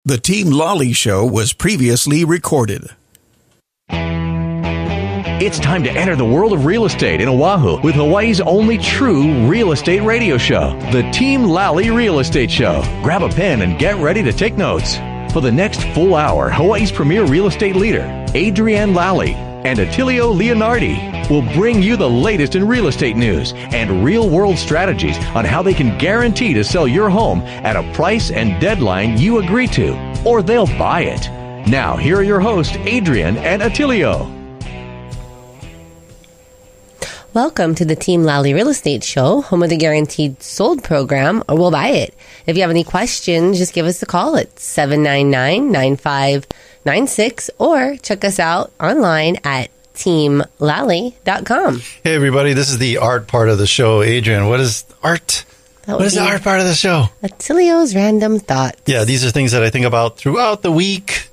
The Team Lally show was previously recorded. It's time to enter the world of real estate in Oahu with Hawaii's only true real estate radio show, the Team Lally Real Estate Show. Grab a pen and get ready to take notes. For the next full hour, Hawaii's premier real estate leader, Adrienne Lally, and Attilio Leonardi will bring you the latest in real estate news and real-world strategies on how they can guarantee to sell your home at a price and deadline you agree to, or they'll buy it. Now, here are your hosts, Adrienne and Attilio. Welcome to the Team Lally Real Estate Show, home of the Guaranteed Sold program, or we'll buy it. If you have any questions, just give us a call at 799-9596 or check us out online at teamlally.com. Hey, everybody. This is the art part of the show. Adrienne, what is art? What is the art part of the show? Attilio's random thoughts. Yeah, these are things that I think about throughout the week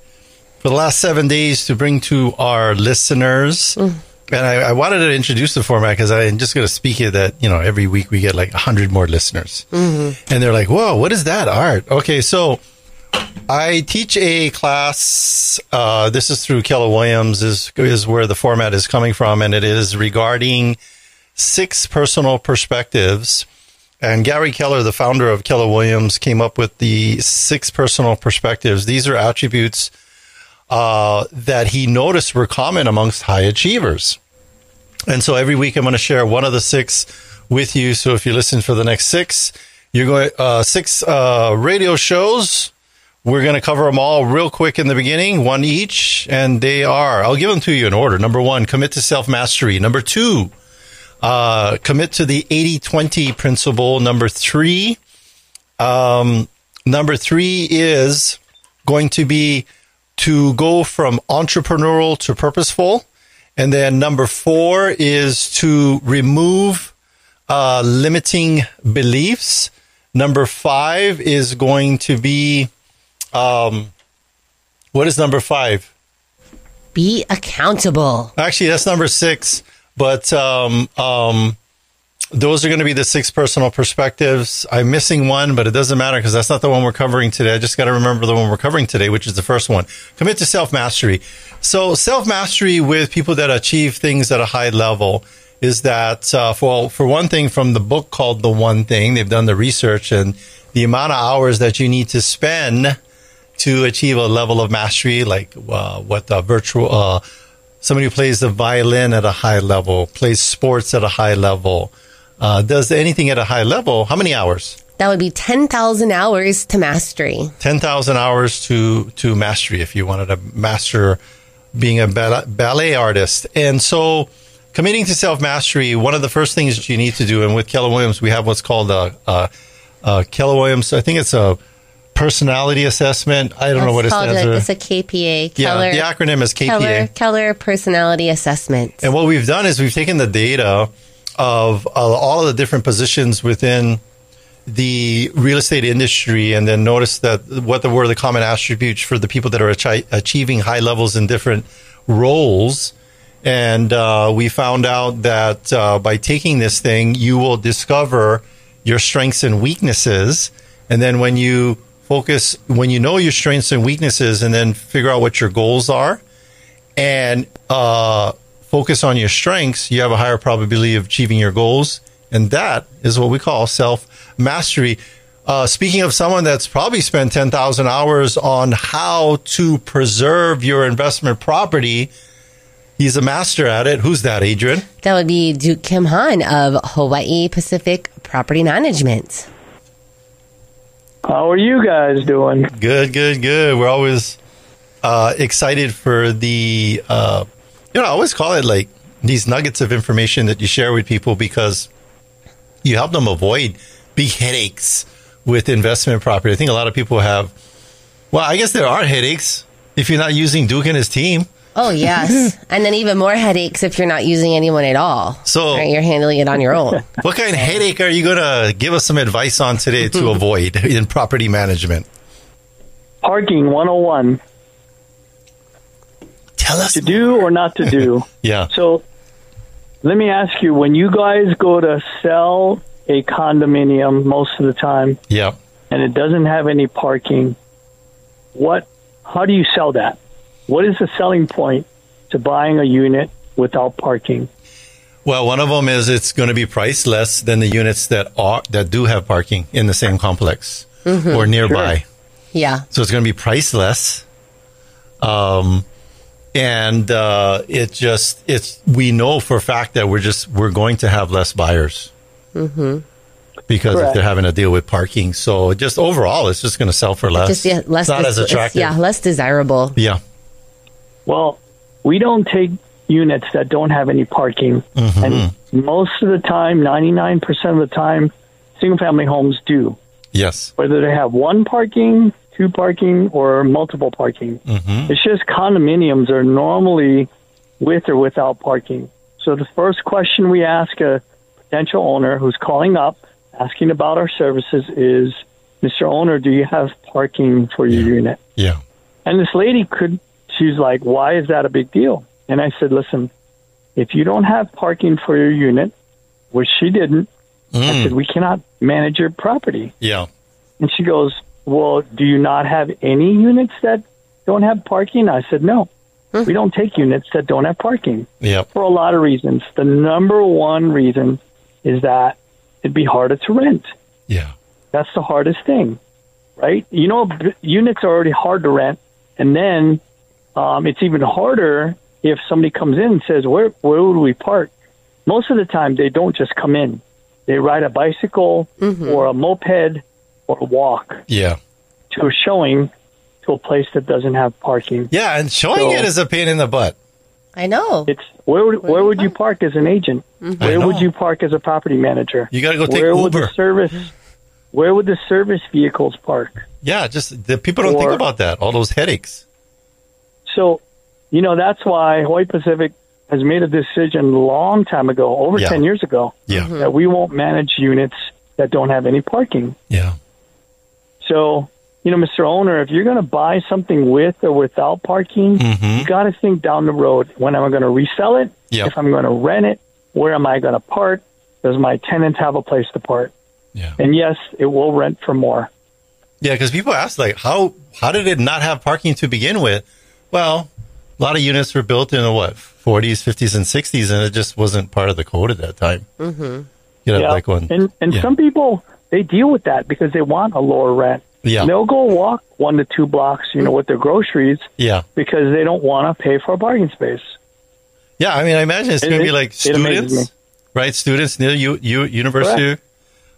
for the last 7 days to bring to our listeners. And I wanted to introduce the format because I'm just going to speak it that, you know, every week we get like 100 more listeners. And they're like, whoa, what is that art? Okay, so I teach a class. This is through Keller Williams is where the format is coming from. And it is regarding 6 personal perspectives. And Gary Keller, the founder of Keller Williams, came up with the 6 personal perspectives. These are attributes that he noticed were common amongst high achievers. And so every week I'm going to share one of the 6 with you. So if you listen for the next 6, you're going 6 radio shows. We're going to cover them all real quick in the beginning, one each. And they are, I'll give them to you in order. Number 1, commit to self-mastery. Number 2, commit to the 80-20 principle. Number 3 is going to be to go from entrepreneurial to purposeful. And then number 4 is to remove limiting beliefs. Number 5 is going to be, what is number 5? Be accountable. Actually, that's number 6. But those are going to be the 6 personal perspectives. I'm missing one, but it doesn't matter because that's not the one we're covering today. I just got to remember the one we're covering today, which is the first one. Commit to self-mastery. So self-mastery with people that achieve things at a high level is that, for one thing, from the book called The One Thing, they've done the research, and the amount of hours that you need to spend to achieve a level of mastery, like somebody who plays the violin at a high level, plays sports at a high level, does anything at a high level, how many hours? That would be 10,000 hours to mastery. 10,000 hours to mastery if you wanted to master being a ballet artist. And so committing to self-mastery, one of the first things that you need to do, and with Keller Williams, we have what's called Keller Williams, I think it's a personality assessment. I don't know what it stands for. It's a KPA. Keller, the acronym is KPA. Keller Personality Assessment. And what we've done is we've taken the data of all of the different positions within the real estate industry and then noticed that what were the common attributes for the people that are achieving high levels in different roles. And we found out that by taking this thing, you will discover your strengths and weaknesses. And then when you know your strengths and weaknesses and then figure out what your goals are and focus on your strengths, you have a higher probability of achieving your goals. And that is what we call self-mastery. Speaking of someone that's probably spent 10,000 hours on how to preserve your investment property, he's a master at it. Who's that, Adrienne? That would be Duke Kimhan of Hawaii Pacific Property Management. How are you guys doing? Good. We're always excited for the, I always call it like these nuggets of information that you share with people because you help them avoid big headaches with investment property. I think a lot of people have, I guess there are headaches if you're not using Duke and his team. Oh, yes. And then even more headaches if you're not using anyone at all. So right? You're handling it on your own. What kind of headache are you going to give us some advice on today to avoid in property management? Parking 101. Tell us. To do or not to do. Yeah. So let me ask you, when you guys go to sell a condominium most of the time, yeah, and it doesn't have any parking, how do you sell that? What is the selling point to buying a unit without parking? Well, one of them is it's going to be priced less than the units that do have parking in the same complex or nearby. Sure. Yeah. So it's going to be priced less. We know for a fact that we're going to have less buyers. Because Correct. if they're having to deal with parking. So just overall, it's just going to sell for less. Less, it's not as attractive. less desirable. Yeah. Well, we don't take units that don't have any parking. And most of the time, 99% of the time, single-family homes do. Yes. Whether they have one parking, two parking, or multiple parking. It's just condominiums are normally with or without parking. So the first question we ask a potential owner who's calling up, asking about our services is, Mr. Owner, do you have parking for your unit? Yeah. And this lady she's like, why is that a big deal? And I said, listen, if you don't have parking for your unit, which she didn't, I said, we cannot manage your property. Yeah. And she goes, well, do you not have any units that don't have parking? I said, no. We don't take units that don't have parking. Yep. For a lot of reasons. The number one reason is that it'd be harder to rent. Yeah. That's the hardest thing, right? You know, units are already hard to rent. And then it's even harder if somebody comes in and says, where would we park? Most of the time, they don't just come in. They ride a bicycle or a moped or walk to a showing to a place that doesn't have parking. Yeah, and showing it is a pain in the butt. I know. It's where would you park as an agent? Where would you park as a property manager? You got to go take Where Uber. Where would the service vehicles park? Yeah, just the people don't think about that. All those headaches. So, that's why Hawaii Pacific has made a decision a long time ago, over 10 years ago, that we won't manage units that don't have any parking. Yeah. So, Mr. Owner, if you're going to buy something with or without parking, you got to think down the road. When am I going to resell it? Yep. If I'm going to rent it, where am I going to park? Does my tenants have a place to park? Yeah. And yes, it will rent for more. Yeah, because people ask, like, how did it not have parking to begin with? Well, a lot of units were built in the 40s, 50s, and 60s, and it just wasn't part of the code at that time. Like one. And some people, they deal with that because they want a lower rent. Yeah. They'll go walk 1 to 2 blocks, with their groceries. Yeah. Because they don't want to pay for a parking space. Yeah, I mean, I imagine it's going to be like students, right? Students near University of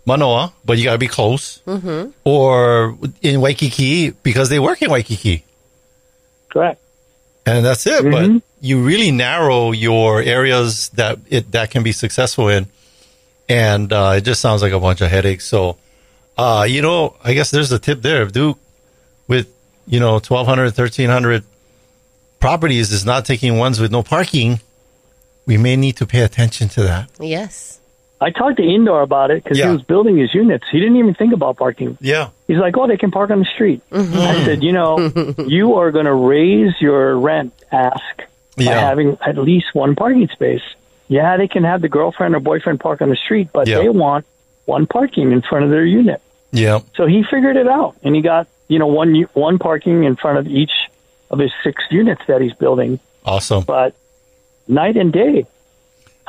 Manoa, but you got to be close. Or in Waikiki because they work in Waikiki. Correct. And that's it. But you really narrow your areas that can be successful in. And it just sounds like a bunch of headaches. So, I guess there's a tip there. If Duke with, 1,200, 1,300 properties is not taking ones with no parking, we may need to pay attention to that. Yes. I talked to Indoor about it because he was building his units. He didn't even think about parking. Yeah. He's like, they can park on the street. I said, you are going to raise your rent ask by having at least one parking space. Yeah, they can have the girlfriend or boyfriend park on the street, but they want one parking in front of their unit. Yeah. So he figured it out, and he got, one parking in front of each of his 6 units that he's building. Awesome. But night and day.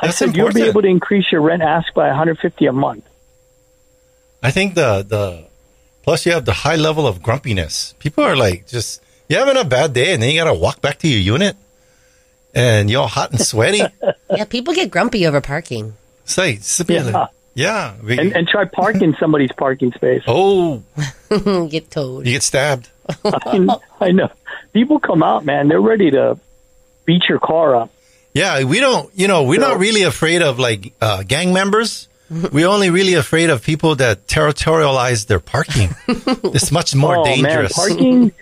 That's I said, important. You'll be able to increase your rent ask by $150 a month. I think plus you have the high level of grumpiness. People are like, you're having a bad day and then you got to walk back to your unit and you're all hot and sweaty. Yeah, people get grumpy over parking. Yeah. And try parking somebody's parking space. Oh. Get towed. You get stabbed. I know. People come out, man. They're ready to beat your car up. Yeah, we're not really afraid of like gang members. We're only really afraid of people that territorialize their parking. It's much more dangerous. Man, parking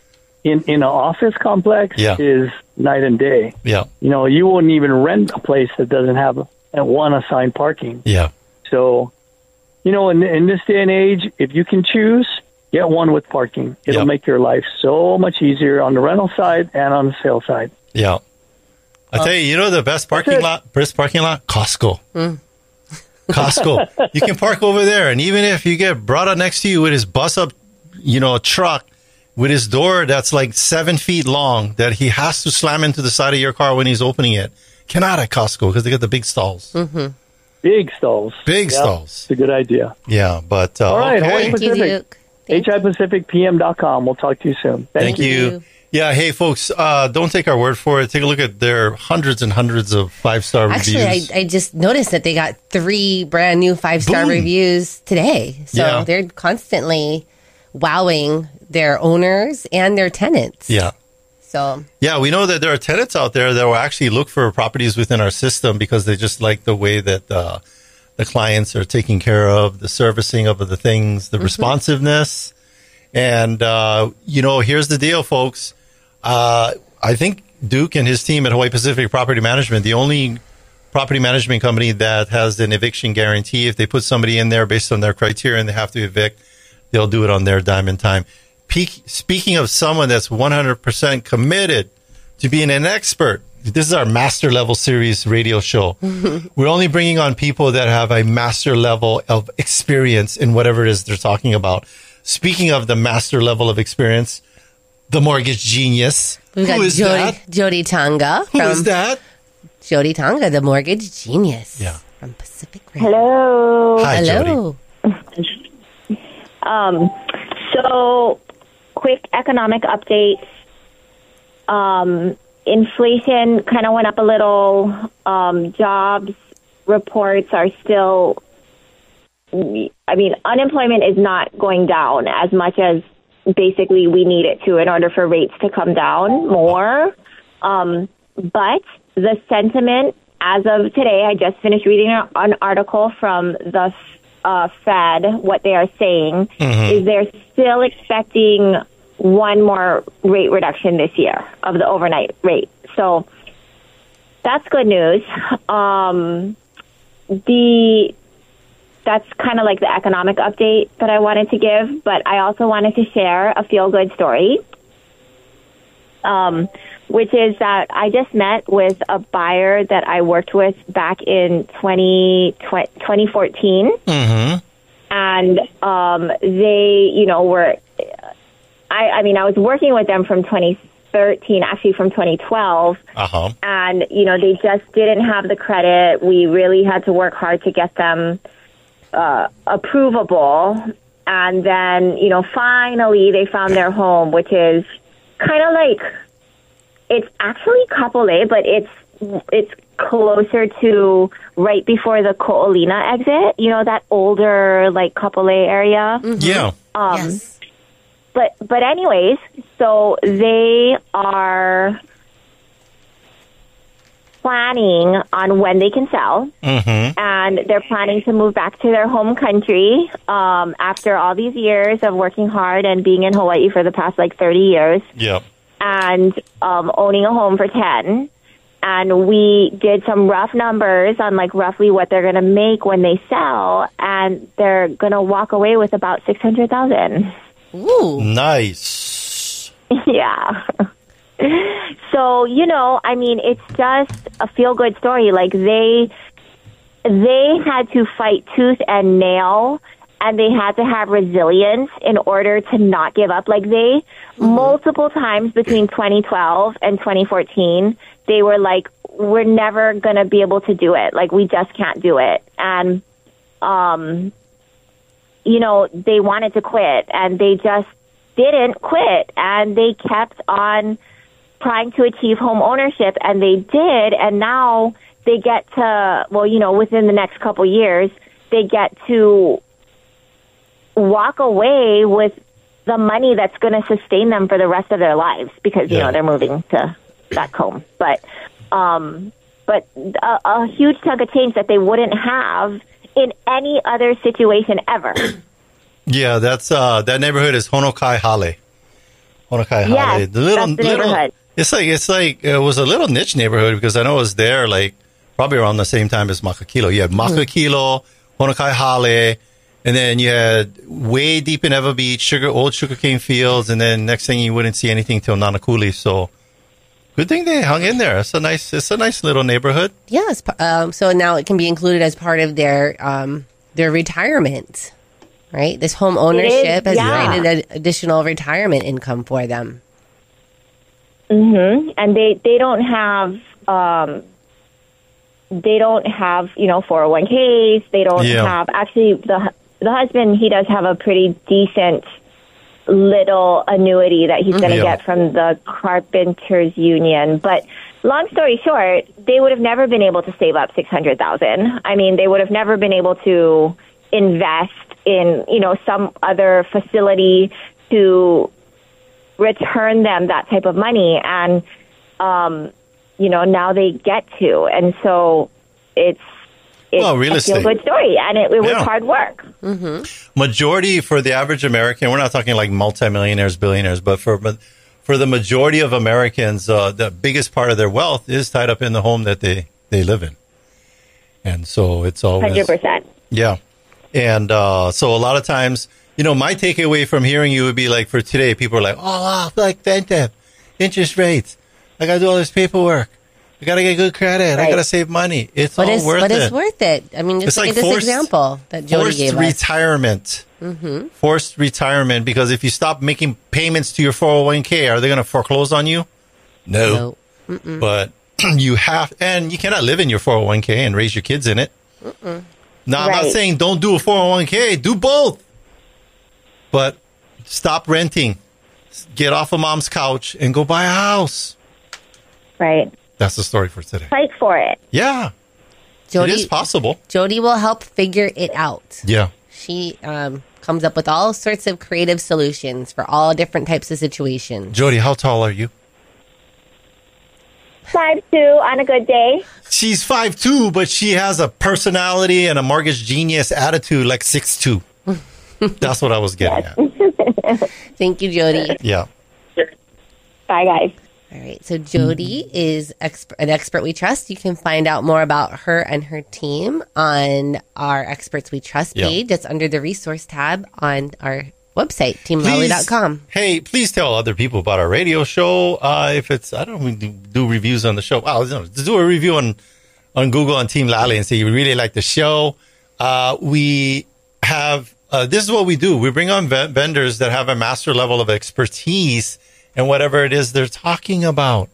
in an office complex is night and day. Yeah. You wouldn't even rent a place that doesn't have one assigned parking. Yeah. So, in this day and age, if you can choose, get one with parking. It'll make your life so much easier on the rental side and on the sale side. Yeah. I tell you, the best parking lot? Costco. Costco. You can park over there. And even if you get brought up next to you with his bus up, truck, with his door that's like 7 feet long that he has to slam into the side of your car when he's opening it. Cannot at Costco because they got the big stalls. Mm-hmm. Big stalls. Big stalls. It's a good idea. Yeah, but all right, okay. Thank you, Duke. HIPacificPM.com. We'll talk to you soon. Thank you. Yeah, hey, folks, don't take our word for it. Take a look at their hundreds and hundreds of 5-star reviews. Actually, I just noticed that they got 3 brand new 5-star Boom. reviews today. So they're constantly wowing their owners and their tenants. Yeah. So yeah, we know that there are tenants out there that will actually look for properties within our system because they just like the way that the clients are taken care of, the servicing of the things, the responsiveness. And, here's the deal, folks. I think Duke and his team at Hawaii Pacific Property Management, the only property management company that has an eviction guarantee. If they put somebody in there based on their criteria and they have to evict, they'll do it on their dime and time. Speaking of someone that's 100% committed to being an expert, this is our master level series radio show. We're only bringing on people that have a master level of experience in whatever it is they're talking about. Speaking of the master level of experience, the mortgage genius. We've got Jodie Tanga. Who is that? Jodie Tanga, the mortgage genius. Yeah. From Pacific Radio. Hello. Hi, Hello. So, quick economic updates. Inflation kind of went up a little. Jobs reports are still, unemployment is not going down as much as basically we need it to in order for rates to come down more. But the sentiment as of today, I just finished reading an article from the Fed. What they are saying is they're still expecting one more rate reduction this year of the overnight rate. So that's good news. That's kind of like the economic update that I wanted to give, but I also wanted to share a feel-good story, which is that I just met with a buyer that I worked with back in 2014. And they, were, I was working with them from 2013, actually from 2012. And, they just didn't have the credit. We really had to work hard to get them approvable. And then, finally they found their home, which is kind of like, it's actually couple A, but it's closer to right before the Ko'olina exit, that older, like, couple A area. Yeah. Yes. But anyways, so they are planning on when they can sell, and they're planning to move back to their home country after all these years of working hard and being in Hawaii for the past, 30 years. Yep. And owning a home for 10. And we did some rough numbers on roughly what they're going to make when they sell, and they're going to walk away with about $600,000. Ooh. Nice. Yeah. So, it's just a feel-good story. They had to fight tooth and nail, and they had to have resilience in order to not give up. They multiple times between 2012 and 2014, they were like, we're never going to be able to do it. We just can't do it. And, they wanted to quit, and they just didn't quit. And they kept on trying to achieve home ownership, and they did. And now they get to, within the next couple years, they get to walk away with the money that's going to sustain them for the rest of their lives because, they're moving to back home. But a huge chunk of change that they wouldn't have in any other situation ever. Yeah, that's that neighborhood is Honokai Hale. Yes, the that's the neighborhood. It's like it was a little niche neighborhood because I know it was there probably around the same time as Makakilo. You had Makakilo, Honokai Hale, and then you had way deep in Ewa Beach, old sugarcane fields, and then next thing you wouldn't see anything till Nanakuli. So good thing they hung in there. It's a nice little neighborhood. Yes. So now it can be included as part of their retirement. right? This home ownership has yeah. created an additional retirement income for them. Mm-hmm. And they don't have 401ks. They don't have, actually, the husband, he does have a pretty decent little annuity that he's going to get from the Carpenters Union. But long story short, they would have never been able to save up $600,000. I mean, they would have never been able to invest in, some other facility to return them that type of money. And, now they get to. And so it's real estate. A feel-good story, and it was hard work. Mm-hmm. Majority for the average American, we're not talking like multimillionaires, billionaires, but for the majority of Americans, the biggest part of their wealth is tied up in the home that they live in. And so it's always 100%. Yeah. And so a lot of times, my takeaway from hearing you would be like, for today, people are like, like Fentep, interest rates. I got to do all this paperwork. I got to get good credit. I got to save money. It's worth it. But it's worth it. I mean, just look at this example that Jodie gave us. Forced retirement. Mm-hmm. Forced retirement, because if you stop making payments to your 401k, are they going to foreclose on you? No. But you have, and you cannot live in your 401k and raise your kids in it. Now, I'm not saying don't do a 401k. Do both. But stop renting. Get off of mom's couch and go buy a house. Right. That's the story for today. Fight for it. Yeah. Jodie, it is possible. Jodie will help figure it out. Yeah. She comes up with all sorts of creative solutions for all different types of situations. Jodie, how tall are you? 5'2" on a good day. She's 5'2", but she has a personality and a mortgage genius attitude like 6'2". That's what I was getting at. Thank you, Jodie. Yeah. Bye, guys. All right. So Jodie is an expert we trust. You can find out more about her and her team on our Experts We Trust page. That's under the resource tab on our website, teamlally.com. Hey, please tell other people about our radio show. If it's, I don't know, we do reviews on the show. Just do a review on Google on Team Lally and say you really like the show. We have, this is what we do. We bring on vendors that have a master level of expertise and whatever it is they're talking about.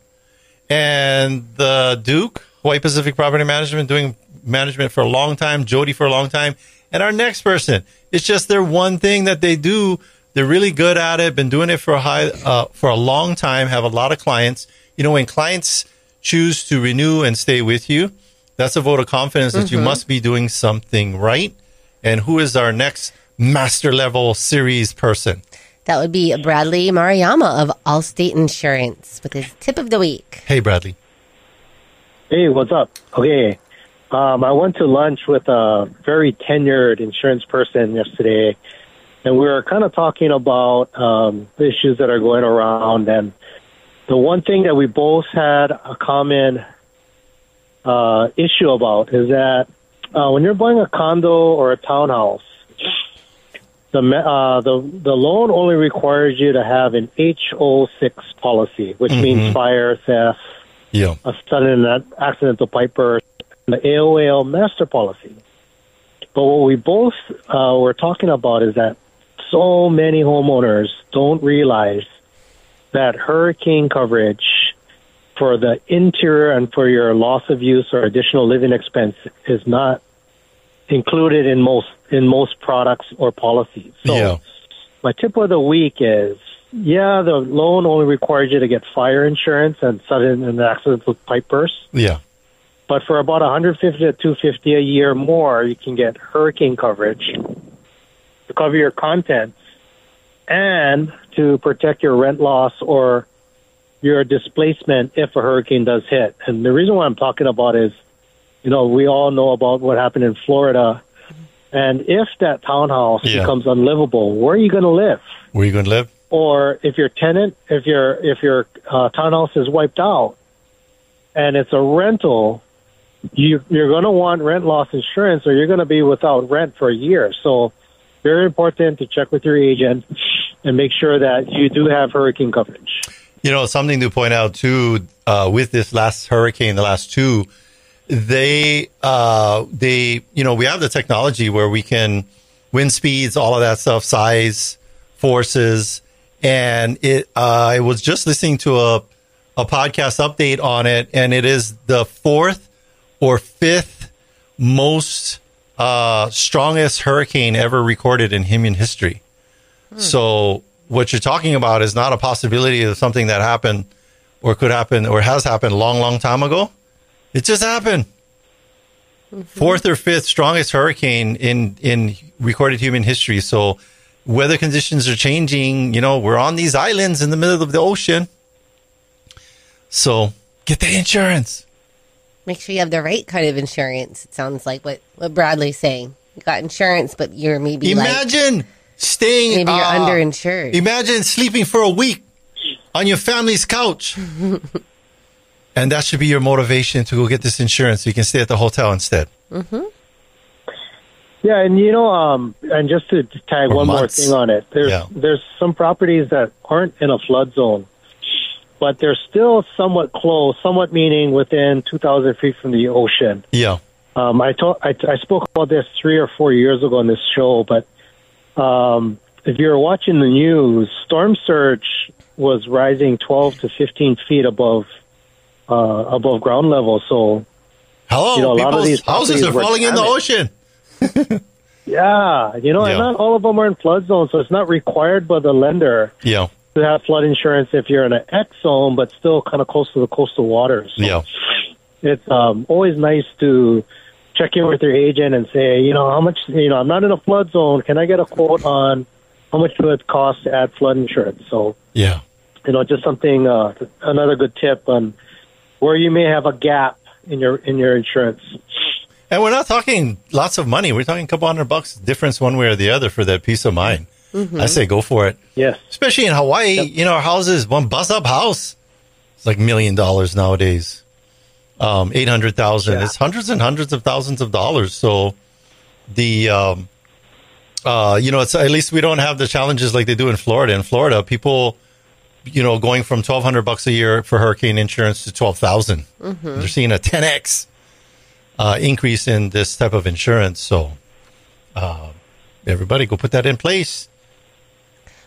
And the Duke, Hawaii Pacific Property Management, doing management for a long time, Jodie for a long time. And our next person, it's just their one thing that they do. They're really good at it, been doing it for a long time, have a lot of clients. When clients choose to renew and stay with you, that's a vote of confidence that you must be doing something right. And who is our next master level series person? That would be Bradley Maruyama of Allstate Insurance with his tip of the week. Hey, Bradley. Hey, what's up? Okay. I went to lunch with a very tenured insurance person yesterday, and we were kind of talking about the issues that are going around. And the one thing that we both had a common issue about is that when you're buying a condo or a townhouse, the loan only requires you to have an HO6 policy, which means fire, theft, a sudden accidental pipe burst, and the AOL master policy. But what we both were talking about is that so many homeowners don't realize that hurricane coverage for the interior and for your loss of use or additional living expense is not included in most products or policies. So my tip of the week is, the loan only requires you to get fire insurance and sudden and accidental pipe burst. Yeah. But for about $150 to $250 a year more, you can get hurricane coverage to cover your contents and to protect your rent loss or your displacement if a hurricane does hit. And the reason why I'm talking about is, we all know about what happened in Florida. And if that townhouse becomes unlivable, where are you going to live? Where are you going to live? Or if your townhouse is wiped out and it's a rental, you're going to want rent loss insurance, or you're going to be without rent for a year. So very important to check with your agent and make sure that you do have hurricane coverage. Something to point out too, with this last hurricane, the last two, we have the technology where we can wind speeds, all of that stuff, size, forces. And I was just listening to a podcast update on it, and it is the 4th or 5th most strongest hurricane ever recorded in human history. So what you're talking about is not a possibility of something that happened or could happen or has happened a long, long time ago. It just happened. 4th or 5th strongest hurricane in recorded human history. So weather conditions are changing. You know, we're on these islands in the middle of the ocean. So get the insurance. Make sure you have the right kind of insurance. It sounds like what Bradley's saying. You got insurance, but you're maybe maybe you're underinsured. Imagine sleeping for a week on your family's couch. And that should be your motivation to go get this insurance so you can stay at the hotel instead. Mm-hmm. Yeah, and and just to tag one more thing on it, there's some properties that aren't in a flood zone, but they're still somewhat close, somewhat meaning within 2,000 feet from the ocean. Yeah. I spoke about this 3 or 4 years ago on this show, but if you're watching the news, storm surge was rising 12 to 15 feet above ground level. So, a lot of these houses are falling in the ocean. Yeah, and not all of them are in flood zones, so it's not required by the lender to have flood insurance if you're in an X zone, but still kind of close to the coastal waters. So it's always nice to check in with your agent and say, how much, I'm not in a flood zone. Can I get a quote on how much would it cost to add flood insurance? So, just something, another good tip on where you may have a gap in your insurance. And we're not talking lots of money. We're talking a couple $100 difference one way or the other for that peace of mind. Mm-hmm. I say go for it. Yes. Especially in Hawaii, our houses, one bus-up house, it's like $1 million nowadays. 800,000. It's hundreds and hundreds of thousands of dollars. So the, it's at least we don't have the challenges like they do in Florida. In Florida, people, going from $1,200 a year for hurricane insurance to $12,000. Mm-hmm. They're seeing a 10x increase in this type of insurance. So everybody go put that in place.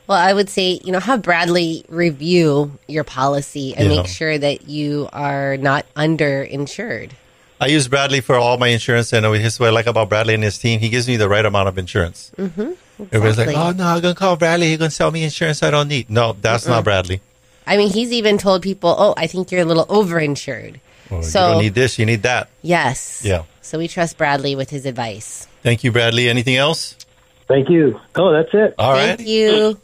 Well, I would say, have Bradley review your policy and make sure that you are not underinsured. I use Bradley for all my insurance, and here's what I like about Bradley and his team. He gives me the right amount of insurance. Mm-hmm, exactly. Everybody's like, oh, no, I'm going to call Bradley. He's going to sell me insurance I don't need. No, that's not Bradley. I mean, he's even told people, I think you're a little overinsured. Well, so you don't need this, you need that. Yes. Yeah. So we trust Bradley with his advice. Thank you, Bradley. Anything else? Thank you. Oh, that's it. All right. Thank you.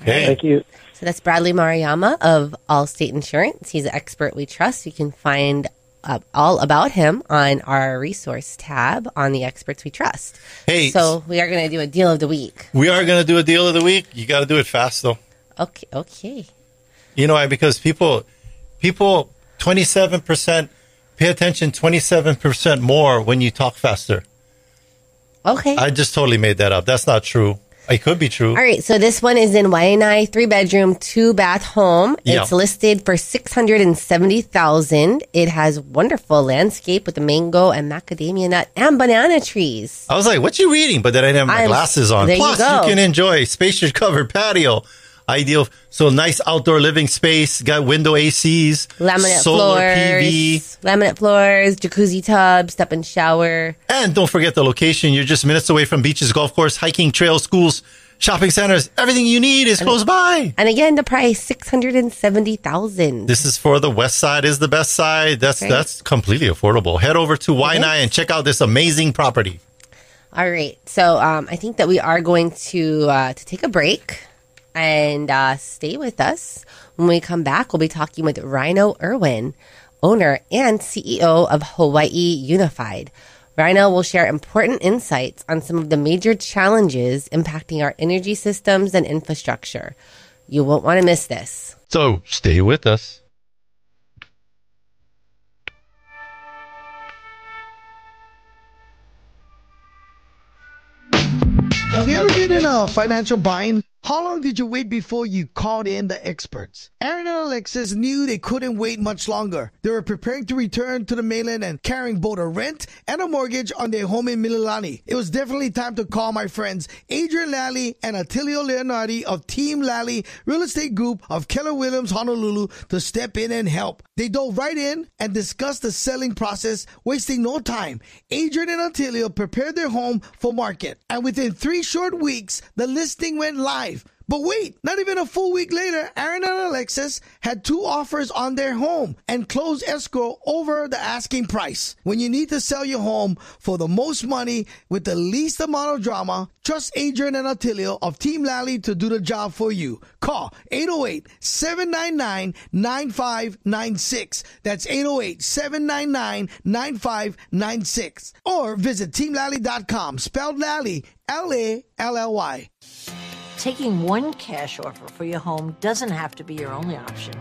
Okay. Thank you. So that's Bradley Maruyama of Allstate Insurance. He's an expert we trust. You can find all about him on our resource tab on the experts we trust. Hey. So we are going to do a deal of the week. We are going to do a deal of the week. You got to do it fast, though. Okay. Because people 27%, pay attention 27% more when you talk faster. Okay. I just totally made that up. That's not true. It could be true. All right. So this one is in Waianae, 3-bedroom, 2-bath home. It's listed for $670,000. It has wonderful landscape with the mango and macadamia nut and banana trees. I was like, what you reading? But then I didn't have my glasses on. Plus, you can enjoy spacious covered patio. Ideal. So nice outdoor living space. Got window ACs. Laminate solar floors. PV. Laminate floors. Jacuzzi tub. Step and shower. And don't forget the location. You're just minutes away from beaches, golf course, hiking trails, schools, shopping centers. Everything you need is close by. And again, the price, $670,000. This is for the west side is the best side. That's completely affordable. Head over to Waianae and check out this amazing property. All right. So I think that we are going to take a break. And stay with us. When we come back, we'll be talking with Ryno Irwin, owner and CEO of Hawaii Unified. Ryno will share important insights on some of the major challenges impacting our energy systems and infrastructure. You won't want to miss this. So stay with us. Have you ever been in a financial bind? How long did you wait before you called in the experts? Aaron and Alexis knew they couldn't wait much longer. They were preparing to return to the mainland and carrying both a rent and a mortgage on their home in Mililani. It was definitely time to call my friends Adrian Lally and Attilio Leonardi of Team Lally Real Estate Group of Keller Williams Honolulu to step in and help. They dove right in and discussed the selling process, wasting no time. Adrian and Attilio prepared their home for market, and within 3 short weeks, the listing went live. But wait, not even a full week later, Aaron and Alexis had 2 offers on their home and closed escrow over the asking price. When you need to sell your home for the most money with the least amount of drama, trust Adrian and Attilio of Team Lally to do the job for you. Call 808-799-9596. That's 808-799-9596. Or visit teamlally.com, spelled Lally, Lally. Taking one cash offer for your home doesn't have to be your only option.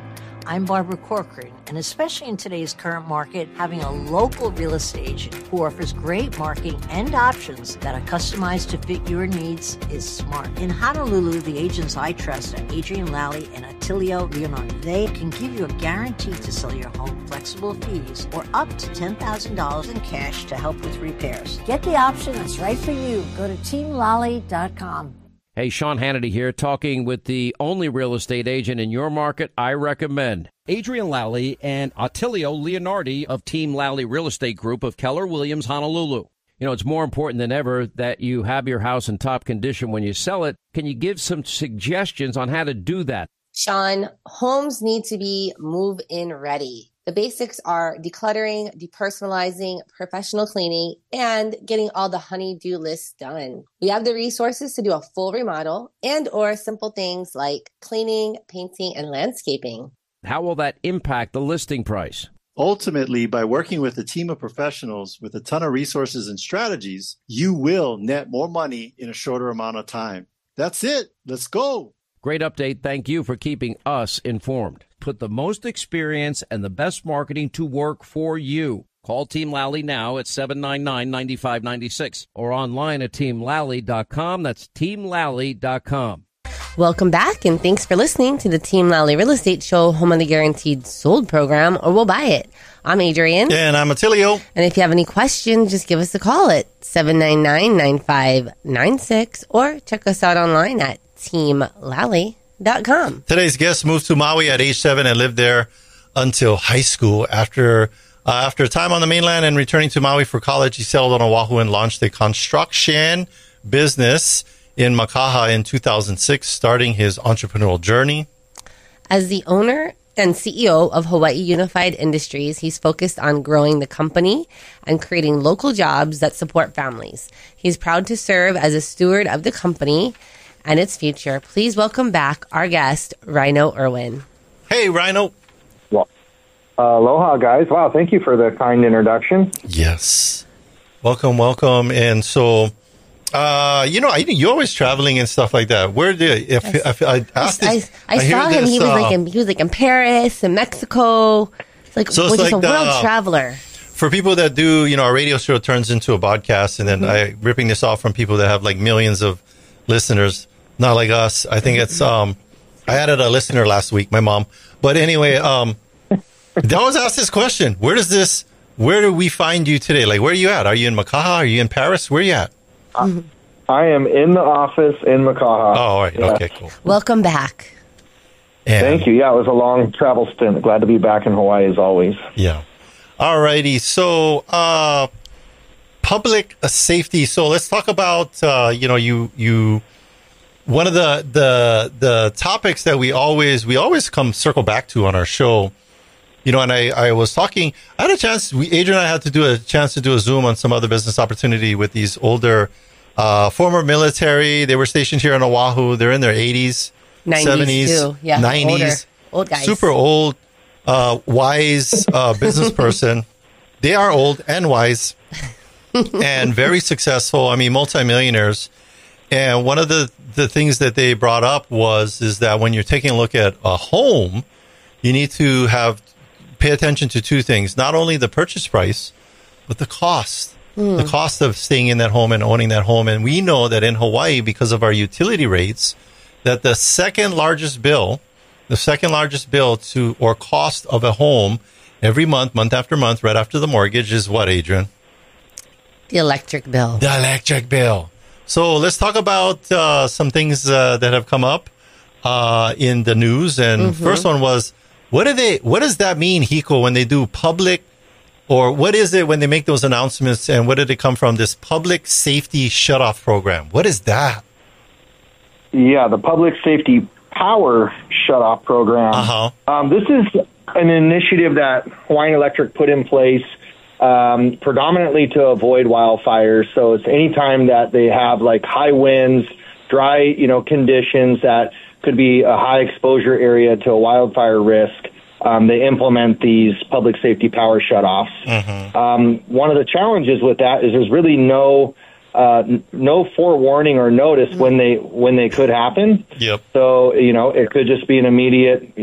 I'm Barbara Corcoran, and especially in today's current market, having a local real estate agent who offers great marketing and options that are customized to fit your needs is smart. In Honolulu, the agents I trust are Adrian Lally and Attilio Leonardi. They can give you a guarantee to sell your home, flexible fees, or up to $10,000 in cash to help with repairs. Get the option that's right for you. Go to teamlally.com. Hey, Sean Hannity here, talking with the only real estate agent in your market I recommend. Adrian Lally and Attilio Leonardi of Team Lally Real Estate Group of Keller Williams Honolulu. You know, it's more important than ever that you have your house in top condition when you sell it. Can you give some suggestions on how to do that? Sean, homes need to be move-in ready. The basics are decluttering, depersonalizing, professional cleaning, and getting all the honey-do lists done. We have the resources to do a full remodel and or simple things like cleaning, painting, and landscaping. How will that impact the listing price? Ultimately, by working with a team of professionals with a ton of resources and strategies, you will net more money in a shorter amount of time. That's it. Let's go. Great update. Thank you for keeping us informed. Put the most experience and the best marketing to work for you. Call Team Lally now at 799-9596 or online at teamlally.com. That's teamlally.com. Welcome back, and thanks for listening to the Team Lally Real Estate Show, home of the Guaranteed Sold program, or we'll buy it. I'm Adrian. And I'm Attilio. And if you have any questions, just give us a call at 799-9596 or check us out online at teamlally.com. Today's guest moved to Maui at age 7 and lived there until high school. After time on the mainland and returning to Maui for college, he settled on Oahu and launched a construction business in Makaha in 2006, starting his entrepreneurial journey. As the owner and CEO of Hawaii Unified Industries, he's focused on growing the company and creating local jobs that support families. He's proud to serve as a steward of the company and its future. Please welcome back our guest, Ryno Irwin. Hey, Ryno. Well, aloha, guys. Wow, thank you for the kind introduction. Yes. Welcome. And so, you're always traveling and stuff like that. Where did if I asked this? I saw him. He was like in Paris and Mexico. It's a world traveler. For people that do, our radio show turns into a podcast, and then I ripping this off from people that have like millions of listeners. Not like us. I think it's, I added a listener last week, my mom. But anyway, I always ask this question. Where do we find you today? Like, where are you at? Are you in Makaha? Are you in Paris? Where are you at? I am in the office in Makaha. Oh, all right. Yeah. Okay, cool. Welcome back. Thank you. Yeah, it was a long travel stint. Glad to be back in Hawaii as always. Yeah. All righty. So, public safety. So let's talk about, one of the topics that we always come circle back to on our show, and I was talking, Adrian and I had to do a chance to do a Zoom on some other business opportunity with these older, former military. They were stationed here on Oahu. They're in their 80s, 70s, too. Yeah, 90s, old guys, super old, wise, business person. They are old and wise and very successful. I mean, multimillionaires. And one of the things that they brought up is that when you're taking a look at a home, you need to pay attention to 2 things. Not only the purchase price, but the cost. The cost of staying in that home and owning that home. And we know that in Hawaii, because of our utility rates, that the second largest bill to or cost of a home every month after month, right after the mortgage, is what, Adrian? The electric bill. The electric bill. So let's talk about some things that have come up in the news. And first one was, what does that mean, Hiko, when they do public, or what is it when they make those announcements, and where did it come from, this Public Safety Shutoff program? What is that? Yeah, the Public Safety Power Shutoff program. This is an initiative that Hawaiian Electric put in place predominantly to avoid wildfires. So it's anytime that they have like high winds, dry, conditions that could be a high exposure area to a wildfire risk, they implement these public safety power shutoffs. One of the challenges with that is there's really no forewarning or notice when they could happen. Yep. So, it could just be an immediate,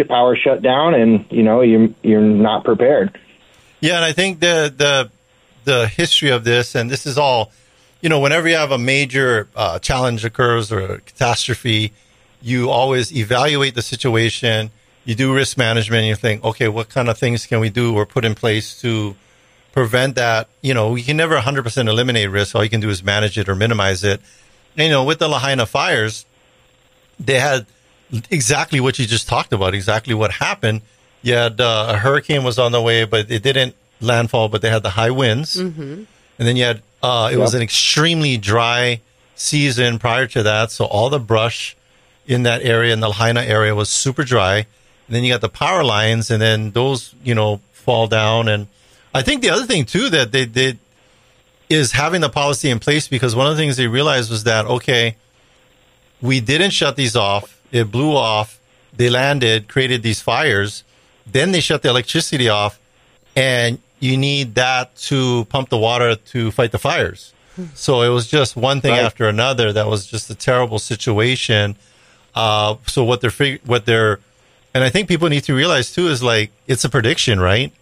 power shutdown, and, you're not prepared. Yeah, and I think the history of this, and this is all, whenever you have a major challenge occurs or a catastrophe, you always evaluate the situation, you do risk management, and you think, okay, what kind of things can we do or put in place to prevent that? We can never 100% eliminate risk. All you can do is manage it or minimize it. And, with the Lahaina fires, they had exactly what you just talked about, exactly what happened. You had a hurricane was on the way, but it didn't landfall, but they had the high winds. And then you had, it was an extremely dry season prior to that. So all the brush in that area, in the Lahaina area, was super dry. And then you got the power lines, and then those, fall down. And I think the other thing, too, that they did is having the policy in place, because one of the things they realized was that, okay, we didn't shut these off. It blew off. They landed, created these fires. Then they shut the electricity off, and you need that to pump the water to fight the fires. So it was just one thing after another. That was just a terrible situation. So and I think people need to realize too is like, it's a prediction, right?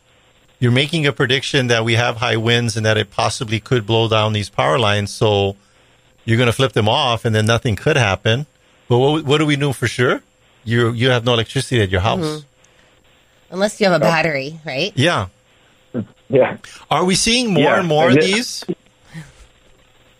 You're making a prediction that we have high winds and that it possibly could blow down these power lines. So you're going to flip them off, and then nothing could happen. But what do we know for sure? You have no electricity at your house. Unless you have a battery, right? Yeah. Yeah. Are we seeing more and more of these?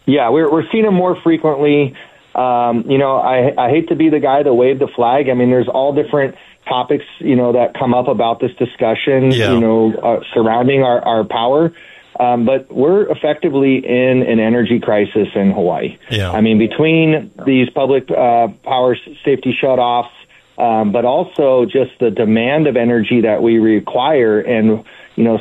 Yeah, we're seeing them more frequently. I hate to be the guy that waved the flag. I mean, there's all different topics, that come up about this discussion, surrounding our power. But we're effectively in an energy crisis in Hawaii. Yeah. I mean, between these public power safety shutoffs, but also just the demand of energy that we require, and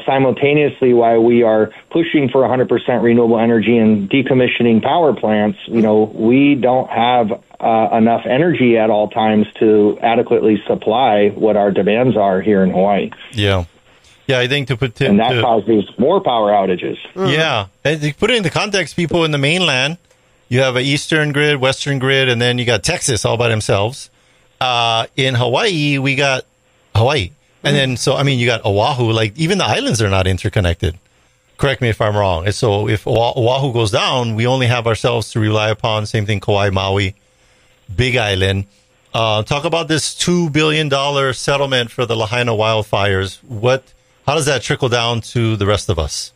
simultaneously, while we are pushing for 100% renewable energy and decommissioning power plants, we don't have enough energy at all times to adequately supply what our demands are here in Hawaii. Yeah. Yeah, I think and that causes more power outages. Yeah. And to put it into context, people in the mainland, you have an eastern grid, western grid, and then you got Texas all by themselves. In Hawaii, we got Hawaii. And then, you got Oahu. Like, even the islands are not interconnected. Correct me if I'm wrong. And so if Oahu goes down, we only have ourselves to rely upon. Same thing, Kauai, Maui, Big Island. Talk about this $2 billion settlement for the Lahaina wildfires. How does that trickle down to the rest of us?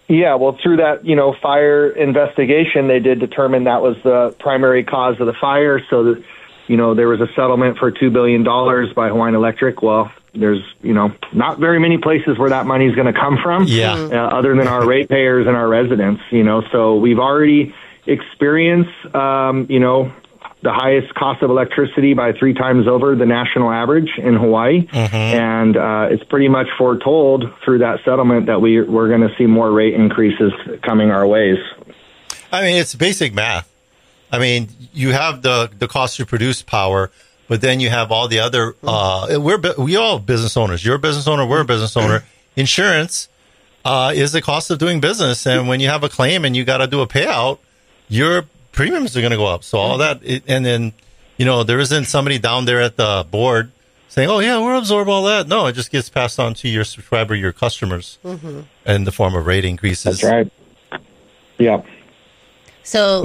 Yeah, well, through that, fire investigation, they did determine that was the primary cause of the fire. So that, there was a settlement for $2 billion by Hawaiian Electric. Well, there's, not very many places where that money is going to come from, other than our ratepayers and our residents, So we've already experienced, the highest cost of electricity by 3 times over the national average in Hawaii. And it's pretty much foretold through that settlement that we're going to see more rate increases coming our ways. I mean, it's basic math. I mean, you have the cost to produce power, but then you have all the other, we all business owners. You're a business owner, we're a business owner. Insurance is the cost of doing business. And when you have a claim and you got to do a payout, your premiums are going to go up. So all that, and then, there isn't somebody down there at the board saying, oh, yeah, we'll absorb all that. No, it just gets passed on to your subscriber, your customers, in the form of rate increases. That's right. Yeah. So,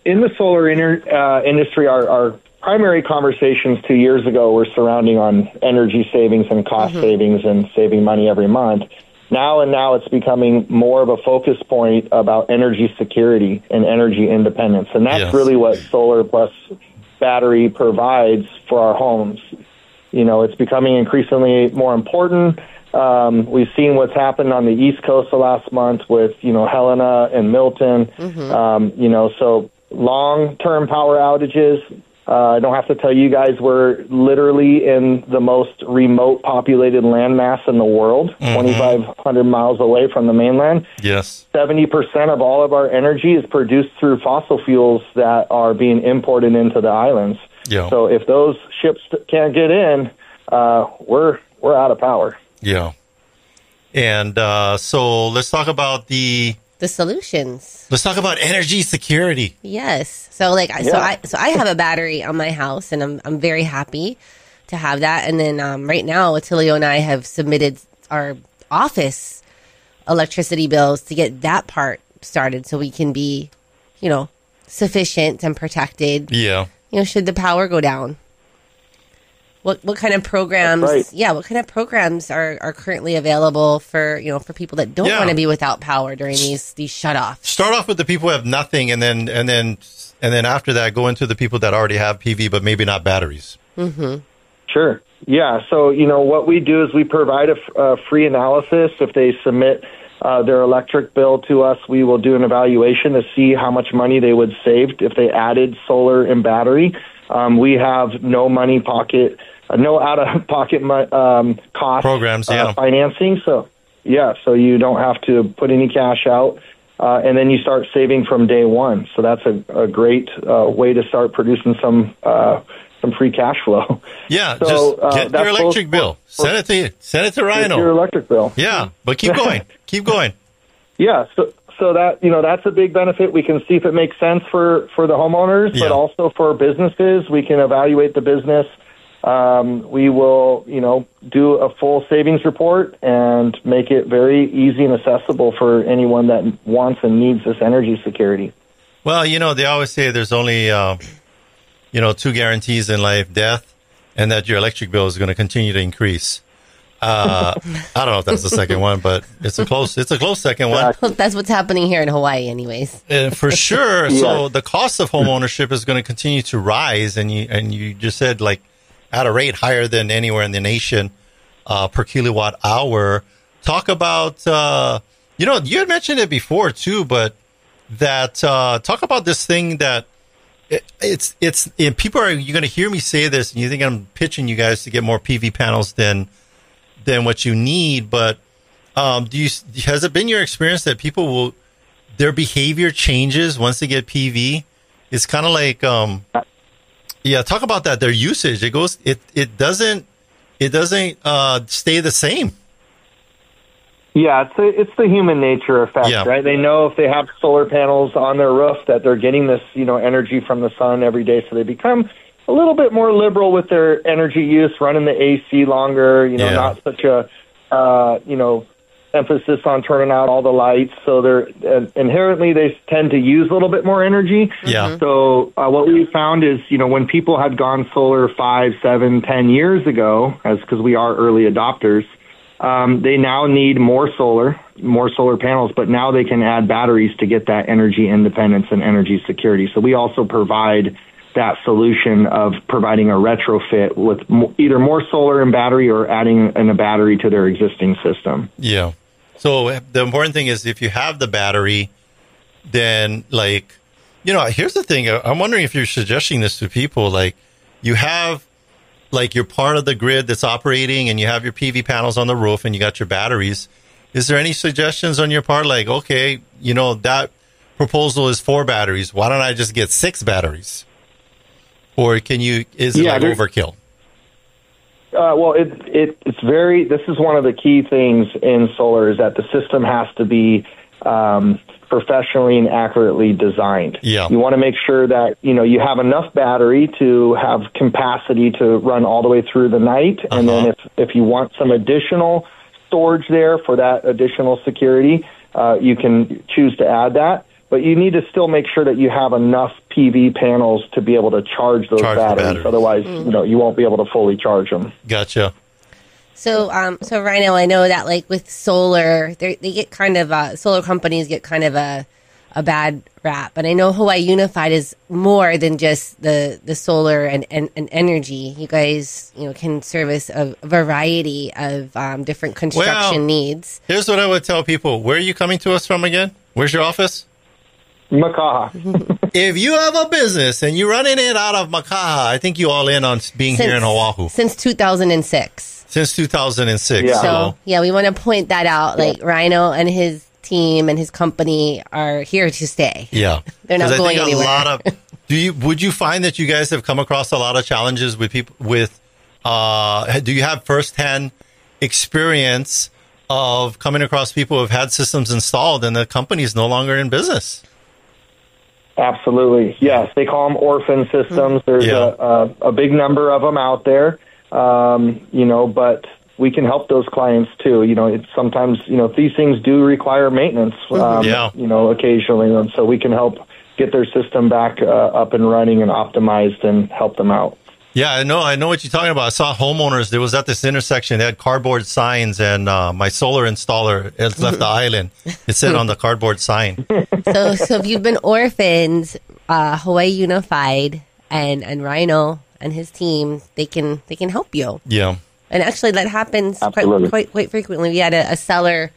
in the solar industry, our primary conversations 2 years ago were surrounding on energy savings and cost savings and saving money every month. Now it's becoming more of a focus point about energy security and energy independence. And that's really what solar plus battery provides for our homes. It's becoming increasingly more important. We've seen what's happened on the East Coast the last month with, Helena and Milton. So long-term power outages. I don't have to tell you guys we're literally in the most remote populated landmass in the world, 2,500 miles away from the mainland. Yes. 70% of all of our energy is produced through fossil fuels that are being imported into the islands. Yeah. So if those ships can't get in, we're out of power. Yeah. And so let's talk about the solutions. Let's talk about energy security. Yes. So I have a battery on my house, and I'm very happy to have that. And then right now, Attilio and I have submitted our office electricity bills to get that part started, so we can be, sufficient and protected. Yeah. Should the power go down. What kind of programs? Right. Yeah, what kind of programs are currently available for for people that don't want to be without power during these shutoffs? Start off with the people who have nothing, and then after that, go into the people that already have PV but maybe not batteries. Mm-hmm. Sure. Yeah. So what we do is we provide a free analysis. If they submit their electric bill to us, we will do an evaluation to see how much money they would save if they added solar and battery. We have no out-of-pocket cost programs, financing. So you don't have to put any cash out, and then you start saving from day one. So that's a great way to start producing some free cash flow. Yeah, so, just get your electric bill. Send it to Ryno. Get your electric bill. Yeah, but keep going. Keep going. Yeah, so that that's a big benefit. We can see if it makes sense for the homeowners, but also for businesses. We can evaluate the business. We will, do a full savings report and make it very easy and accessible for anyone that wants and needs this energy security. Well, they always say there's only, two guarantees in life: death, and that your electric bill is going to continue to increase. I don't know if that's the second one, but it's a close second one. That's what's happening here in Hawaii anyways. For sure. So the cost of home ownership is going to continue to rise. And you just said at a rate higher than anywhere in the nation, per kilowatt hour. Talk about, you had mentioned it before too, but that, talk about this thing that it's people you're going to hear me say this and you think I'm pitching you guys to get more PV panels than what you need, but has it been your experience that people their behavior changes once they get PV? It's kind of like talk about that. Their usage, it doesn't stay the same. Yeah, it's the human nature effect, right? They know if they have solar panels on their roof that they're getting this energy from the sun every day, so they become a little bit more liberal with their energy use, running the AC longer, not such a, emphasis on turning out all the lights. So they're inherently, they tend to use a little bit more energy. Yeah. So what we found is, when people had gone solar 5, 7, 10 years ago, because we are early adopters, they now need more solar panels, but now they can add batteries to get that energy independence and energy security. So we also provide that solution of providing a retrofit with either more solar and battery or adding in a battery to their existing system. Yeah. So the important thing is if you have the battery, then here's the thing. I'm wondering if you're suggesting this to people, you have you're part of the grid that's operating and you have your PV panels on the roof and you got your batteries. Is there any suggestions on your part? Okay, that proposal is 4 batteries. Why don't I just get 6 batteries? Or is it overkill? Well, it's very. This is one of the key things in solar is that the system has to be professionally and accurately designed. Yeah. You want to make sure that you have enough battery to have capacity to run all the way through the night, and then if you want some additional storage there for that additional security, you can choose to add that. but you need to still make sure that you have enough PV panels to be able to charge those batteries. Otherwise, you won't be able to fully charge them. Gotcha. So, Ryno, I know that like with solar, they get kind of solar companies get kind of a bad rap, but I know Hawaii Unified is more than just the solar and energy. You guys, can service a variety of different construction needs. Here's what I would tell people: where are you coming to us from again? Where's your office? Makaha. If you have a business and you're running it out of Makaha, I think you all in on being here in Oahu since 2006. Since 2006. Yeah. So we want to point that out. Like Ryno and his team and his company are here to stay. Yeah, they're not going anywhere. Would you find that you guys have come across a lot of challenges with people do you have firsthand experience of coming across people who have had systems installed and the company is no longer in business? Absolutely. Yes. They call them orphan systems. There's a big number of them out there. But we can help those clients too. It's sometimes, these things do require maintenance, occasionally. And so we can help get their system back up and running and optimized and help them out. Yeah, I know what you're talking about. I saw homeowners. There was at this intersection. They had cardboard signs, and my solar installer has left the island. It said on the cardboard sign. So if you've been orphaned, Hawaii Unified and Ryno and his team, they can help you. Yeah, and actually that happens quite frequently. We had a seller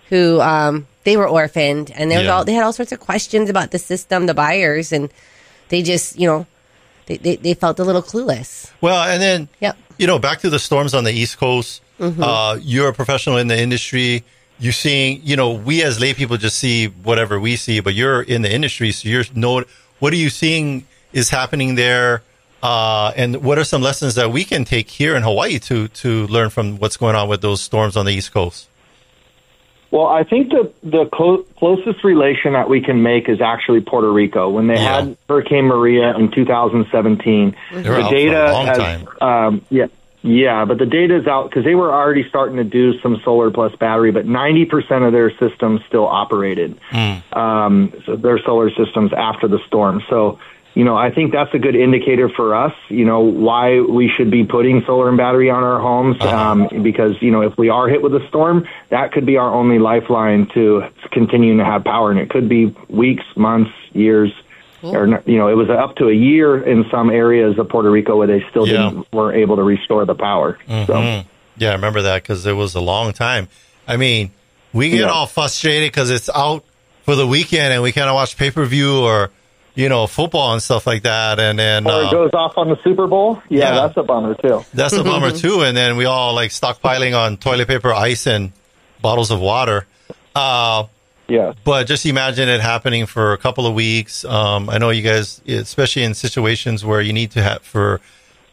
who they were orphaned, and they had all sorts of questions about the system, the buyers, and they just They felt a little clueless. Well, and then, back to the storms on the East Coast. You're a professional in the industry. You're seeing, we as lay people just see whatever we see, but you're in the industry. So what are you seeing is happening there? And what are some lessons that we can take here in Hawaii to learn from what's going on with those storms on the East Coast? Well, I think the closest relation that we can make is actually Puerto Rico. When they had Hurricane Maria in 2017, the data but the data is out because they were already starting to do some solar plus battery, but 90% of their systems still operated. So their solar systems after the storm. So, I think that's a good indicator for us, why we should be putting solar and battery on our homes. Because, if we are hit with a storm, that could be our only lifeline to continuing to have power. And it could be weeks, months, years, or, it was up to a year in some areas of Puerto Rico where they still weren't able to restore the power. So. Yeah, I remember that because it was a long time. I mean, we get all frustrated because it's out for the weekend and we kind of watch pay-per-view or, football and stuff like that. And then, or it goes off on the Super Bowl. Yeah, that's a bummer too. That's a bummer too. And then we all like stockpiling on toilet paper, ice, and bottles of water. But just imagine it happening for a couple of weeks. I know you guys, especially in situations where you need to have for,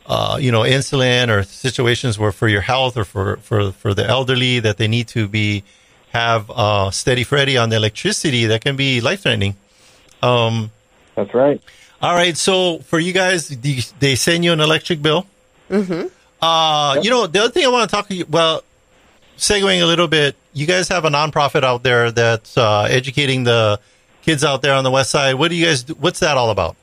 insulin or situations where for your health or for the elderly that they need to have steady Freddy on the electricity that can be life-threatening. That's right. All right. So for you guys, they send you an electric bill. The other thing I want to talk to you, segueing a little bit, you guys have a nonprofit out there that's educating the kids out there on the West Side. What do you guys do? What's that all about?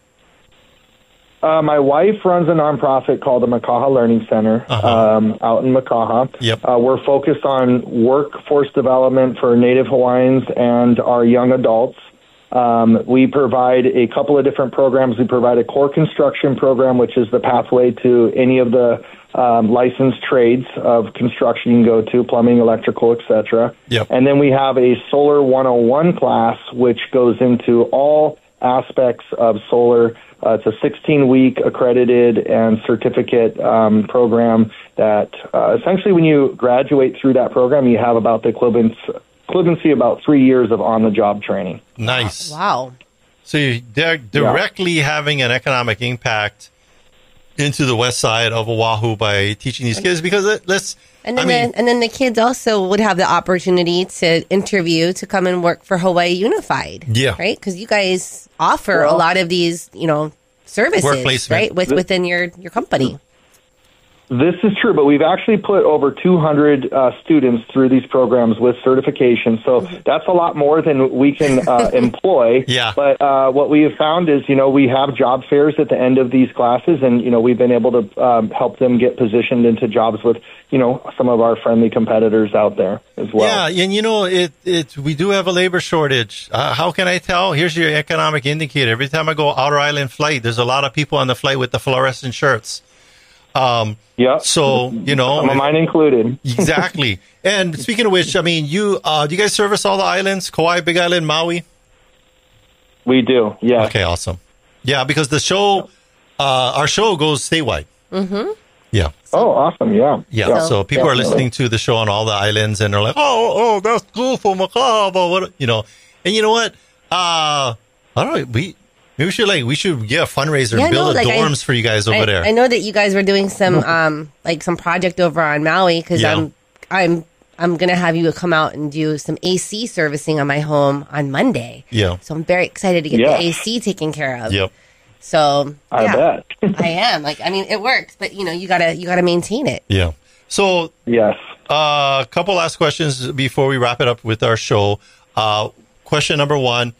My wife runs a nonprofit called the Makaha Learning Center out in Makaha. Yep. We're focused on workforce development for Native Hawaiians and our young adults. We provide a couple of different programs. We provide a core construction program, which is the pathway to any of the licensed trades of construction you can go to, plumbing, electrical, etc. Yep. And then we have a Solar 101 class, which goes into all aspects of solar. It's a 16-week accredited and certificate program that essentially when you graduate through that program, you have about the equivalency about 3 years of on-the-job training. Nice. Wow. So they're directly having an economic impact into the west side of Oahu by teaching these kids because and then the kids also would have the opportunity to interview to come and work for Hawaii Unified. Yeah. Right? Because you guys offer a lot of these, services, work placement, right? Within your company. This is true, but we've actually put over 200 students through these programs with certification. So that's a lot more than we can employ. Yeah. But what we have found is, we have job fairs at the end of these classes, and, we've been able to help them get positioned into jobs with, some of our friendly competitors out there as well. Yeah, and, we do have a labor shortage. How can I tell? Here's your economic indicator. Every time I go outer island flight, there's a lot of people on the flight with the fluorescent shirts. Yeah. So, some of mine included. Exactly. And speaking of which, I mean, do you guys service all the islands? Kauai, Big Island, Maui? We do. Yeah. Okay. Awesome. Yeah. Because the show, our show goes statewide. Mm-hmm. Yeah. Oh, awesome. Yeah. Yeah. So people are listening to the show on all the islands and they're like, oh, that's cool for Makaha. But what, and you know what? I don't know. Maybe we should get a fundraiser and build dorms for you guys over there. I know that you guys were doing some some project over on Maui because I'm gonna have you come out and do some AC servicing on my home on Monday. Yeah. So I'm very excited to get the AC taken care of. Yep. So I bet. I am. It works, but you gotta maintain it. Yeah. So yes. A couple last questions before we wrap it up with our show. Question number one.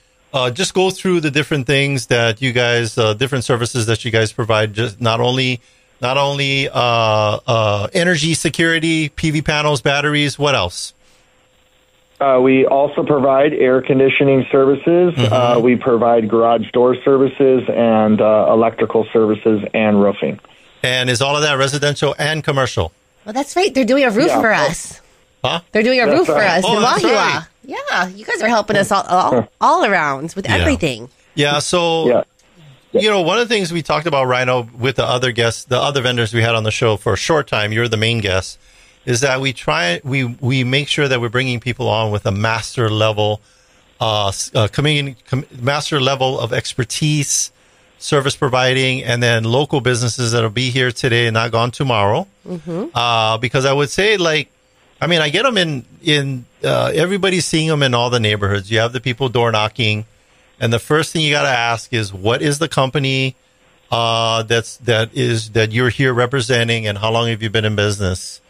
Just go through the different things that you guys, different services that you guys provide. Just not only energy security, PV panels, batteries. What else? We also provide air conditioning services. Mm-hmm. We provide garage door services and electrical services and roofing. And is all of that residential and commercial? Well, that's right. They're doing a roof for us. Huh? They're doing a roof for us in that's Wahua. right. Yeah, you guys are helping us all around with everything. Yeah, so, one of the things we talked about, Ryno, with the other guests, the other vendors we had on the show for a short time, you're the main guest, is that we make sure that we're bringing people on with a master level, master level of expertise, service providing, and then local businesses that'll be here today and not gone tomorrow. Mm-hmm. Because I would say, I get them in everybody's seeing them in all the neighborhoods. You have the people door knocking, and the first thing you got to ask is, what is the company that you're here representing, and how long have you been in business?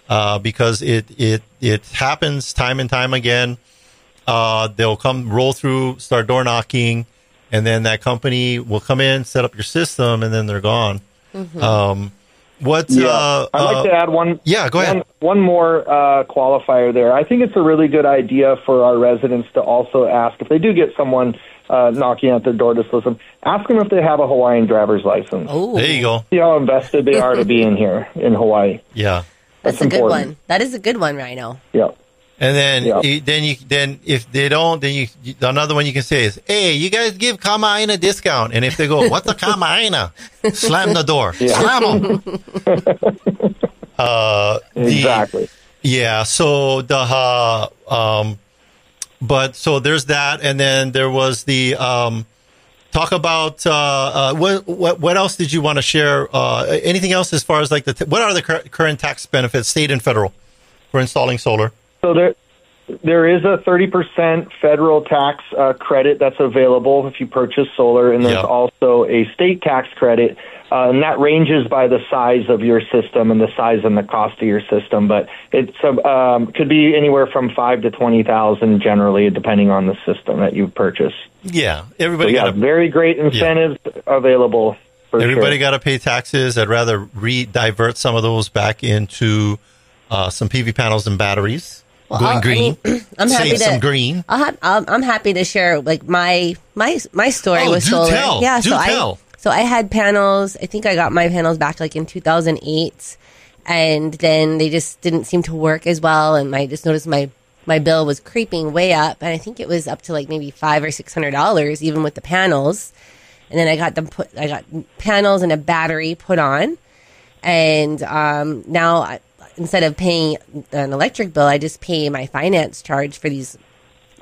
Because it happens time and time again. They'll roll through, start door knocking, and then that company will come in, set up your system, and then they're gone. Mm-hmm. I'd like to add one. Yeah, go ahead. One more qualifier there. I think it's a really good idea for our residents to also ask if they do get someone knocking at their door to listen. Ask them if they have a Hawaiian driver's license. Oh, there you go. See how invested they are to be in here in Hawaii. Yeah, that's a good one. That is a good one, Ryno. Yeah. And then if they don't, then another one you can say is, hey, you guys give Kama'aina a discount. And if they go, what's a Kama'aina? Slam the door. Yeah. Slam them. Exactly. So so there's that. And then there was the, talk about, what else did you want to share? Anything else as far as what are the current tax benefits, state and federal, for installing solar? So there is a 30% federal tax credit that's available if you purchase solar, and there's also a state tax credit, and that ranges by the size of your system and the size and the cost of your system. But it's could be anywhere from $5,000 to $20,000 generally, depending on the system that you purchase. Yeah, everybody got very great incentives available. Everybody got to pay taxes. I'd rather divert some of those back into some PV panels and batteries. Well, going green. I'm happy to some green. I'm happy to share my story with solar. Tell. Yeah, tell. So I had panels. I think I got my panels back in 2008, and then they just didn't seem to work as well. And I just noticed my bill was creeping way up, and I think it was up to maybe $500 or $600 even with the panels. And then I got panels and a battery put on, and now instead of paying an electric bill, I just pay my finance charge for these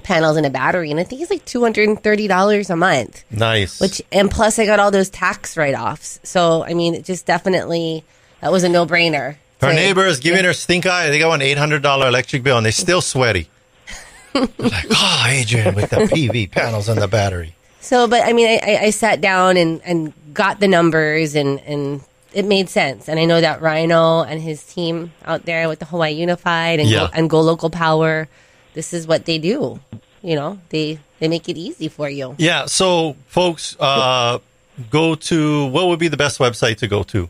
panels and a battery, and I think it's $230 a month. Nice. And plus I got all those tax write-offs. So it just definitely, that was a no-brainer. Her neighbor is giving her stink eye. They got an $800 electric bill, and they're still sweaty. Like, Adrian with the PV panels and the battery. So, but I sat down and got the numbers and it made sense. And I know that Ryno and his team out there with the Hawaii Unified and Go Local Powur, this is what they do. You know, they make it easy for you. Yeah. So, folks, go to, what would be the best website to go to?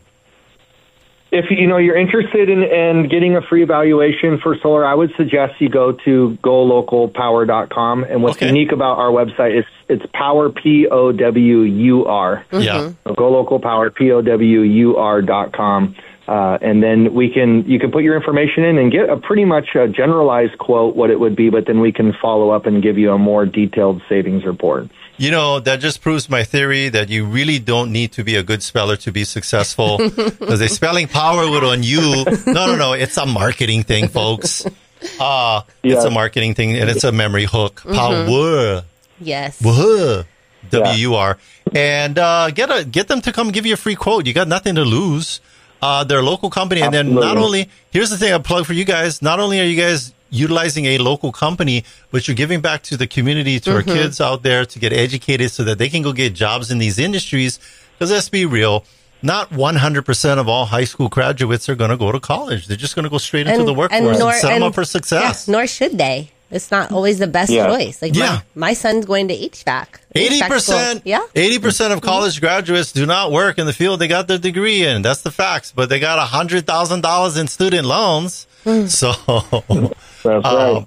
If you're interested in getting a free evaluation for solar, I would suggest you go to golocalpower.com. And what's unique about our website is it's Powur, Powur. Yeah. So golocalpower, Powur.com. And then you can put your information in and get a pretty much a generalized quote what it would be, but then we can follow up and give you a more detailed savings report. That just proves my theory that you really don't need to be a good speller to be successful, because they're spelling power with on you. No. It's a marketing thing, folks. It's a marketing thing, and it's a memory hook. Powur. Yes. W-R. And get them to come give you a free quote. You got nothing to lose. They're a local company. And then not only, here's the thing I plug for you guys, not only are you guys utilizing a local company, but you're giving back to the community, to our kids out there to get educated so that they can go get jobs in these industries. Because let's be real, not 100% of all high school graduates are going to go to college. They're just going to go straight into the workforce and set them up for success. Yeah, nor should they. It's not always the best choice. Like my son's going to HVAC. 80%. 80% of college graduates do not work in the field they got their degree in. That's the facts. But they got $100,000 in student loans. So that's right.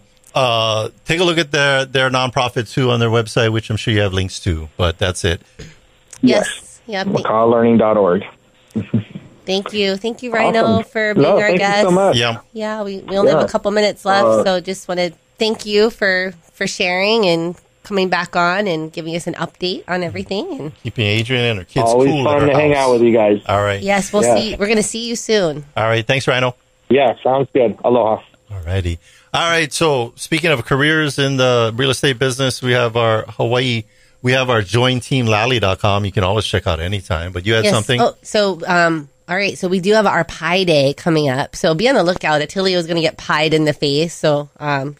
Take a look at their nonprofit too on their website, which I'm sure you have links to. But that's it. Yes. Yep. MakahaLearning.org. Thank you, Ryno, for being our guest. Thank you so much. Yeah, we only have a couple minutes left, so just want to thank you for sharing and coming back on and giving us an update on everything. And keeping Adrian and her kids always cool. Always fun to hang out with you guys. All right. Yes, we'll see. We're going to see you soon. All right. Thanks, Ryno. Yeah, sounds good. Aloha. All righty. All right. So speaking of careers in the real estate business, we have our Hawaii. We have our jointeamlally.com. You can always check out anytime. But you had something. Oh, so all right, so we do have our pie day coming up. So be on the lookout. Attilio is going to get pied in the face. So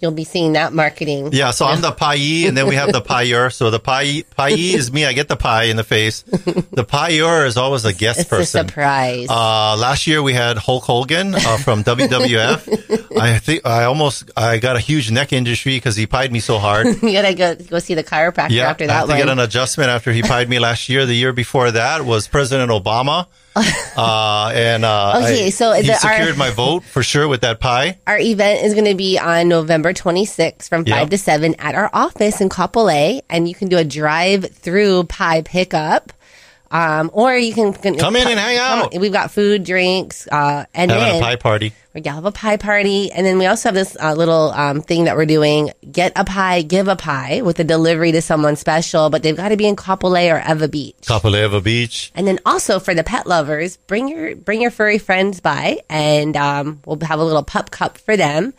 you'll be seeing that marketing. Yeah, so I'm the pie, and then we have the Powur. So the pie is me. I get the pie in the face. The Powur is always a guest person. It's a surprise. Last year we had Hulk Hogan from WWF. I think I got a huge neck injury because he pied me so hard. You got to go see the chiropractor after that I had to get an adjustment after he pied me last year. The year before that was President Obama. He secured my vote for sure with that pie. Our event is going to be on November 26th from 5 to 7 at our office in Kapolei, and you can do a drive-through pie pickup. Or you can come in and hang out. We've got food, drinks, and having a pie party. We're going to have a pie party. And then we also have this little thing that we're doing. Get a pie, give a pie with a delivery to someone special. But they've got to be in Kapolei or Eva Beach. Eva Beach. And then also for the pet lovers, bring your furry friends by. And we'll have a little pup cup for them.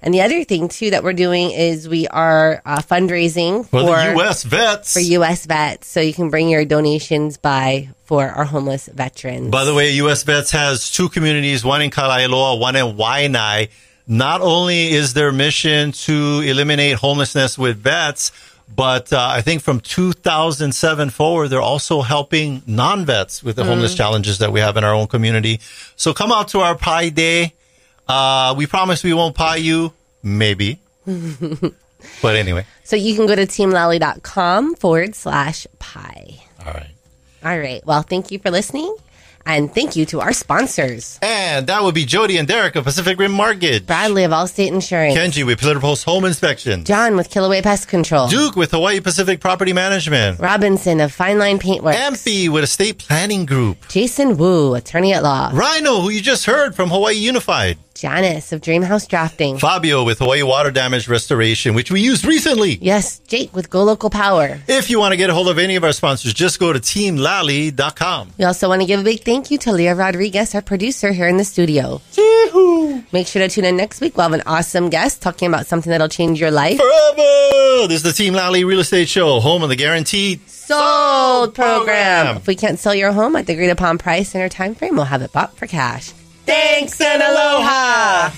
And the other thing, too, that we're doing is we are fundraising for the U.S. vets. For U.S. vets. So you can bring your donations by for our homeless veterans. By the way, U.S. Vets has two communities, one in Kalailoa, one in Waianae. Not only is their mission to eliminate homelessness with vets, but I think from 2007 forward, they're also helping non-vets with the homeless challenges that we have in our own community. So come out to our Pie Day. We promise we won't pie you. Maybe. But anyway. So you can go to teamlally.com/pie. All right. Well, thank you for listening. And thank you to our sponsors. And that would be Jodie and Derek of Pacific Rim Mortgage. Bradley of Allstate Insurance. Kenji with Pillar Post Home Inspection. John with Kilauea Pest Control. Duke with Hawaii Pacific Property Management. Robinson of Fine Line Paintworks. Amphy with Estate Planning Group. Jason Wu, Attorney at Law. Ryno, who you just heard from Hawaii Unified. Janice of Dreamhouse Drafting. Fabio with Hawaii Water Damage Restoration, which we used recently. Yes, Jake with Go Local Powur. If you want to get a hold of any of our sponsors, just go to teamlally.com. We also want to give a big thank you to Leah Rodriguez, our producer here in the studio. Yee-hoo. Make sure to tune in next week. We'll have an awesome guest talking about something that'll change your life. Forever! This is the Team Lally Real Estate Show, home of the Guaranteed Sold program. If we can't sell your home at the agreed upon price in our time frame, we'll have it bought for cash. Thanks and aloha!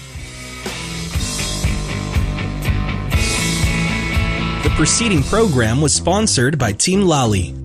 The preceding program was sponsored by Team Lally.